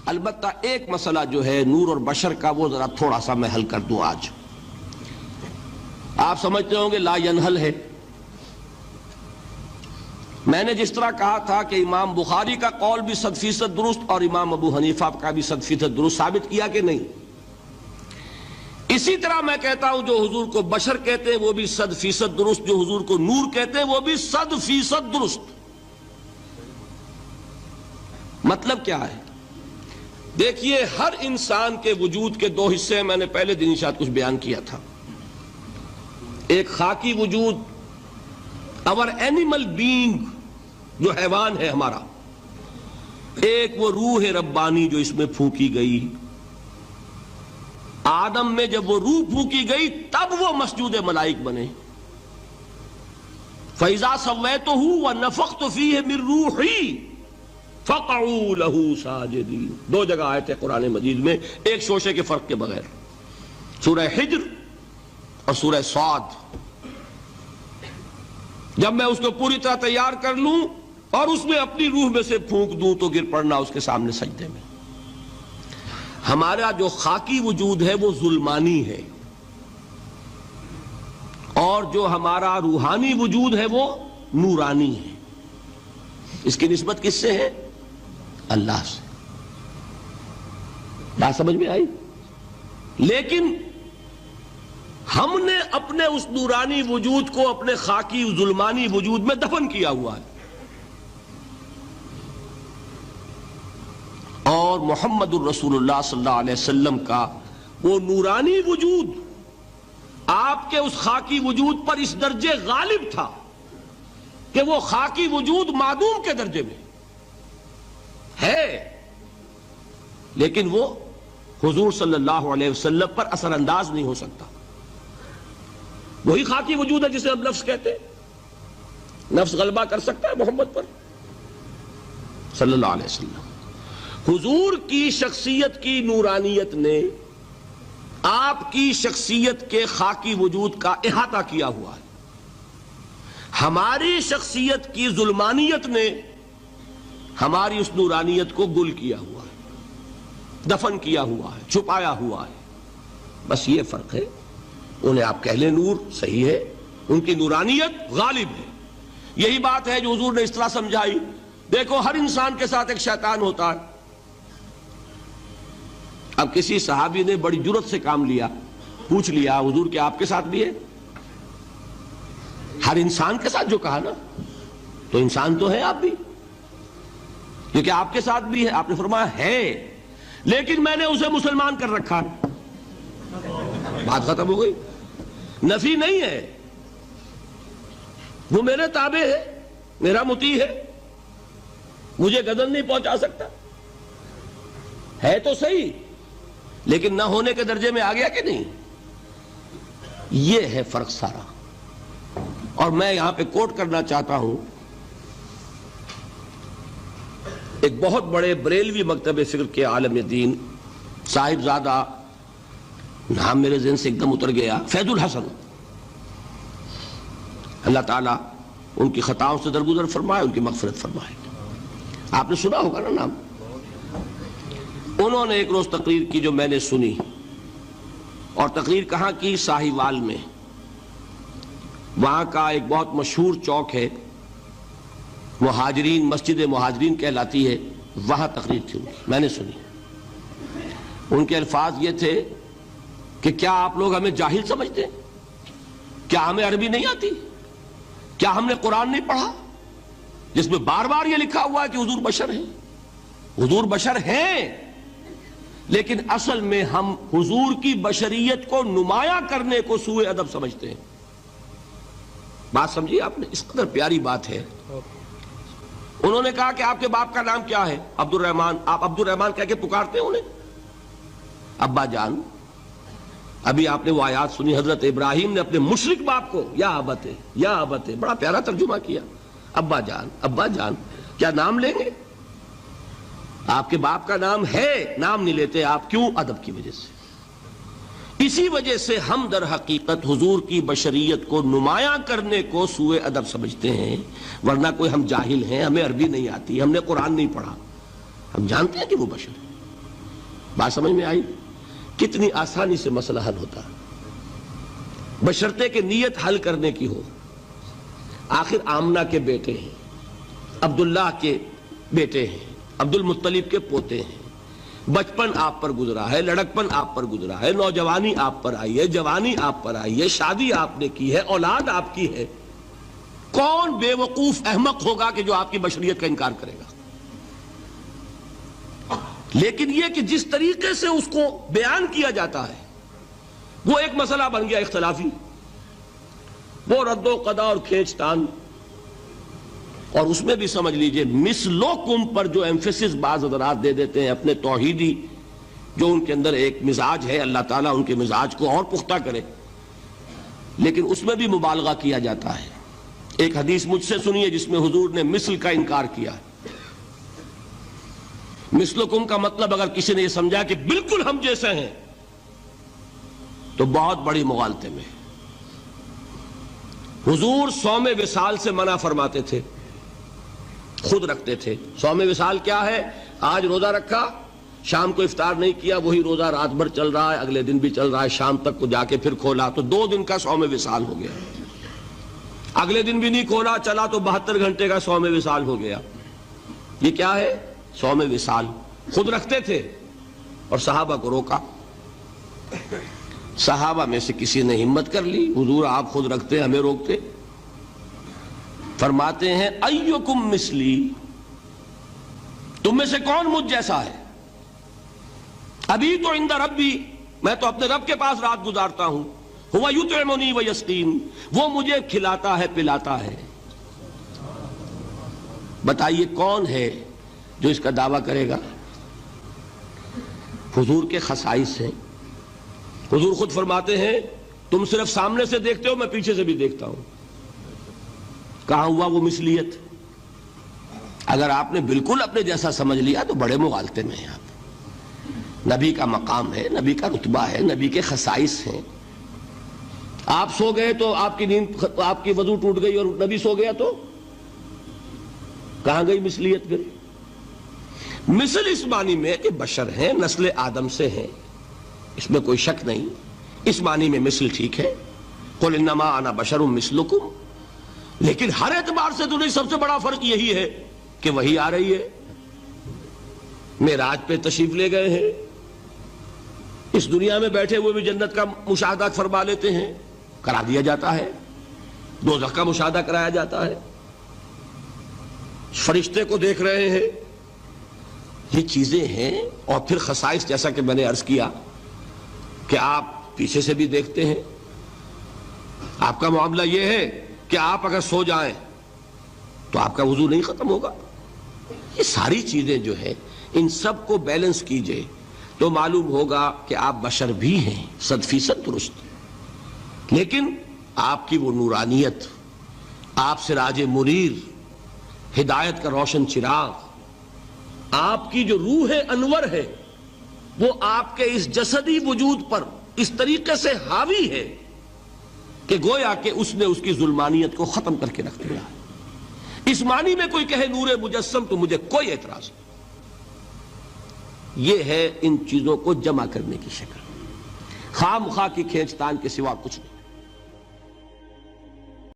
البتہ ایک مسئلہ جو ہے نور اور بشر کا وہ ذرا تھوڑا سا میں حل کر دوں آج. آپ سمجھتے ہوں گے لا ینحل ہے. میں نے جس طرح کہا تھا کہ امام بخاری کا قول بھی 100% درست اور امام ابو حنیفہ کا بھی 100% درست ثابت کیا کہ نہیں. اسی طرح میں کہتا ہوں جو حضور کو بشر کہتے ہیں وہ بھی 100% درست، جو حضور کو نور کہتے ہیں وہ بھی 100% درست. مطلب کیا ہے؟ دیکھیے ہر انسان کے وجود کے دو حصے میں نے پہلے دن شاید کچھ بیان کیا تھا. ایک خاکی وجود اور اینیمل بینگ جو حیوان ہے ہمارا، ایک وہ روح ربانی جو اس میں پھونکی گئی. آدم میں جب وہ روح پھونکی گئی تب وہ مسجود ملائک بنے. فَإِذَا سَوَّيْتُهُ وَنَفَخْتُ فِيهِ مِن رُوحِي فَقَعُوا لَهُ سَاجِدِينَ. دو جگہ آئے تھے قرآن مجید میں ایک شوشے کے فرق کے بغیر، سورہ حجر اور سورہ صاد. جب میں اس کو پوری طرح تیار کر لوں اور اس میں اپنی روح میں سے پھونک دوں تو گر پڑنا اس کے سامنے سجدے میں. ہمارا جو خاکی وجود ہے وہ ظلمانی ہے، اور جو ہمارا روحانی وجود ہے وہ نورانی ہے. اس کی نسبت کس سے ہے؟ اللہ سے. بات سمجھ میں آئی؟ لیکن ہم نے اپنے اس نورانی وجود کو اپنے خاکی ظلمانی وجود میں دفن کیا ہوا ہے، اور محمد الرسول اللہ صلی اللہ علیہ وسلم کا وہ نورانی وجود آپ کے اس خاکی وجود پر اس درجے غالب تھا کہ وہ خاکی وجود معدوم کے درجے میں ہے، لیکن وہ حضور صلی اللہ علیہ وسلم پر اثر انداز نہیں ہو سکتا. وہی خاکی وجود ہے جسے ہم نفس کہتے ہیں. نفس غلبہ کر سکتا ہے محمد پر صلی اللہ علیہ وسلم. حضور کی شخصیت کی نورانیت نے آپ کی شخصیت کے خاکی وجود کا احاطہ کیا ہوا ہے. ہماری شخصیت کی ظلمانیت نے ہماری اس نورانیت کو گل کیا ہوا ہے، دفن کیا ہوا ہے، چھپایا ہوا ہے. بس یہ فرق ہے. انہیں آپ کہہ لیں نور، صحیح ہے، ان کی نورانیت غالب ہے. یہی بات ہے جو حضور نے اس طرح سمجھائی. دیکھو ہر انسان کے ساتھ ایک شیطان ہوتا ہے. اب کسی صحابی نے بڑی جرت سے کام لیا، پوچھ لیا حضور کہ آپ کے ساتھ بھی ہے؟ ہر انسان کے ساتھ جو کہا نا، تو انسان تو ہے آپ بھی، کیونکہ آپ کے ساتھ بھی ہے. آپ نے فرمایا ہے، لیکن میں نے اسے مسلمان کر رکھا. بات ختم ہو گئی. نفی نہیں ہے، وہ میرے تابع ہے، میرا مطیع ہے، مجھے گدن نہیں پہنچا سکتا. ہے تو صحیح، لیکن نہ ہونے کے درجے میں آ گیا کہ نہیں. یہ ہے فرق سارا. اور میں یہاں پہ کوٹ کرنا چاہتا ہوں ایک بہت بڑے بریلوی مکتب فکر کے عالم دین، صاحبزادہ، نام میرے ذہن سے ایک دم اتر گیا، فیض الحسن. اللہ تعالیٰ ان کی خطاؤں سے درگزر فرمائے، ان کی مغفرت فرمائے. آپ نے سنا ہوگا نا نام. انہوں نے ایک روز تقریر کی جو میں نے سنی، اور تقریر کہاں کی؟ ساہیوال میں. وہاں کا ایک بہت مشہور چوک ہے، مہاجرین، مسجد مہاجرین کہلاتی ہے، وہاں تقریر تھی. میں نے سنی. ان کے الفاظ یہ تھے کہ کیا آپ لوگ ہمیں جاہل سمجھتے ہیں؟ کیا ہمیں عربی نہیں آتی؟ کیا ہم نے قرآن نہیں پڑھا جس میں بار بار یہ لکھا ہوا ہے کہ حضور بشر ہیں؟ حضور بشر ہیں، لیکن اصل میں ہم حضور کی بشریت کو نمایاں کرنے کو سوء ادب سمجھتے ہیں. بات سمجھیے آپ نے، اس قدر پیاری بات ہے. انہوں نے کہا کہ آپ کے باپ کا نام کیا ہے؟ عبد الرحمن. آپ عبد الرحمن کہہ کے پکارتے ہیں انہیں؟ ابا جان. ابھی آپ نے وہ آیات سنی، حضرت ابراہیم نے اپنے مشرک باپ کو یا ابت، یا ابت، بڑا پیارا ترجمہ کیا. ابا جان، ابا جان. کیا نام لیں گے؟ آپ کے باپ کا نام ہے، نام نہیں لیتے آپ. کیوں؟ ادب کی وجہ سے. اسی وجہ سے ہم در حقیقت حضور کی بشریت کو نمایاں کرنے کو سوء ادب سمجھتے ہیں، ورنہ کوئی ہم جاہل ہیں، ہمیں عربی نہیں آتی، ہم نے قرآن نہیں پڑھا، ہم جانتے ہیں کہ وہ بشر ہے. بات سمجھ میں آئی؟ کتنی آسانی سے مسئلہ حل ہوتا ہے بشرطے کہ نیت حل کرنے کی ہو۔ آخر آمنہ کے بیٹے ہیں، عبداللہ کے بیٹے ہیں، عبد المطلب کے پوتے ہیں، بچپن آپ پر گزرا ہے، لڑکپن آپ پر گزرا ہے، نوجوانی آپ پر آئی ہے، جوانی آپ پر آئی ہے، شادی آپ نے کی ہے، اولاد آپ کی ہے۔ کون بے وقوف احمق ہوگا کہ جو آپ کی بشریت کا انکار کرے گا؟ لیکن یہ کہ جس طریقے سے اس کو بیان کیا جاتا ہے وہ ایک مسئلہ بن گیا اختلافی، وہ رد و قضا اور کھینچ تان، اور اس میں بھی سمجھ لیجئے مثلکم پر جو ایمفیسس بعض حضرات دے دیتے ہیں اپنے توحیدی جو ان کے اندر ایک مزاج ہے، اللہ تعالیٰ ان کے مزاج کو اور پختہ کرے، لیکن اس میں بھی مبالغہ کیا جاتا ہے۔ ایک حدیث مجھ سے سنیے جس میں حضور نے مثل کا انکار کیا۔ مثلکم کا مطلب اگر کسی نے یہ سمجھا کہ بالکل ہم جیسے ہیں تو بہت بڑی مغالطے میں۔ حضور صوم وصال سے منع فرماتے تھے، خود رکھتے تھے۔ صوم وصال کیا ہے؟ آج روزہ رکھا، شام کو افطار نہیں کیا، وہی روزہ رات بھر چل رہا ہے، اگلے دن بھی چل رہا ہے، شام تک کو جا کے پھر کھولا تو 2 دن کا صوم وصال ہو گیا۔ اگلے دن بھی نہیں کھولا، چلا تو 72 گھنٹے کا صوم وصال ہو گیا۔ یہ کیا ہے؟ صوم وصال۔ خود رکھتے تھے اور صحابہ کو روکا۔ صحابہ میں سے کسی نے ہمت کر لی، حضور آپ خود رکھتے ہمیں روکتے؟ فرماتے ہیں ایکم مثلی، تم میں سے کون مجھ جیسا ہے؟ ابھی تو عند ربی، میں تو اپنے رب کے پاس رات گزارتا ہوں، ہوا یطعمنی ویسقین، وہ مجھے کھلاتا ہے پلاتا ہے۔ بتائیے کون ہے جو اس کا دعویٰ کرے گا؟ حضور کے خصائص ہیں۔ حضور خود فرماتے ہیں تم صرف سامنے سے دیکھتے ہو، میں پیچھے سے بھی دیکھتا ہوں۔ کہاں ہوا وہ مثلیت؟ اگر آپ نے بالکل اپنے جیسا سمجھ لیا تو بڑے مغالطے میں ہیں آپ۔ نبی کا مقام ہے، نبی کا رتبہ ہے، نبی کے خصائص ہیں۔ آپ سو گئے تو آپ کی نیند، آپ کی وضو ٹوٹ گئی اور نبی سو گیا تو کہاں گئی مثلیت گئی؟ مثل اس معنی میں کہ بشر ہیں، نسل آدم سے ہیں، اس میں کوئی شک نہیں، اس معنی میں مثل ٹھیک ہے، قل انما انا بشر مثلکم، لیکن ہر اعتبار سے تو نہیں۔ سب سے بڑا فرق یہی ہے کہ وہی آ رہی ہے، معراج پہ تشریف لے گئے ہیں، اس دنیا میں بیٹھے ہوئے بھی جنت کا مشاہدہ فرما لیتے ہیں، کرا دیا جاتا ہے، دوزخ کا مشاہدہ کرایا جاتا ہے، فرشتے کو دیکھ رہے ہیں۔ یہ چیزیں ہیں، اور پھر خصائص جیسا کہ میں نے عرض کیا کہ آپ پیچھے سے بھی دیکھتے ہیں۔ آپ کا معاملہ یہ ہے کہ آپ اگر سو جائیں تو آپ کا وضو نہیں ختم ہوگا۔ یہ ساری چیزیں جو ہے ان سب کو بیلنس کیجئے تو معلوم ہوگا کہ آپ بشر بھی ہیں 100% درست، لیکن آپ کی وہ نورانیت، آپ سراج منیر، ہدایت کا روشن چراغ، آپ کی جو روح انور ہے وہ آپ کے اس جسدی وجود پر اس طریقے سے حاوی ہے کہ گویا کہ اس نے اس کی ظلمانیت کو ختم کر کے رکھ دیا۔ اس معنی میں کوئی کہے نور مجسم تو مجھے کوئی اعتراض نہیں۔ یہ ہے ان چیزوں کو جمع کرنے کی شکل، خواہ مخواہ کی کھینچ تان کے سوا کچھ نہیں۔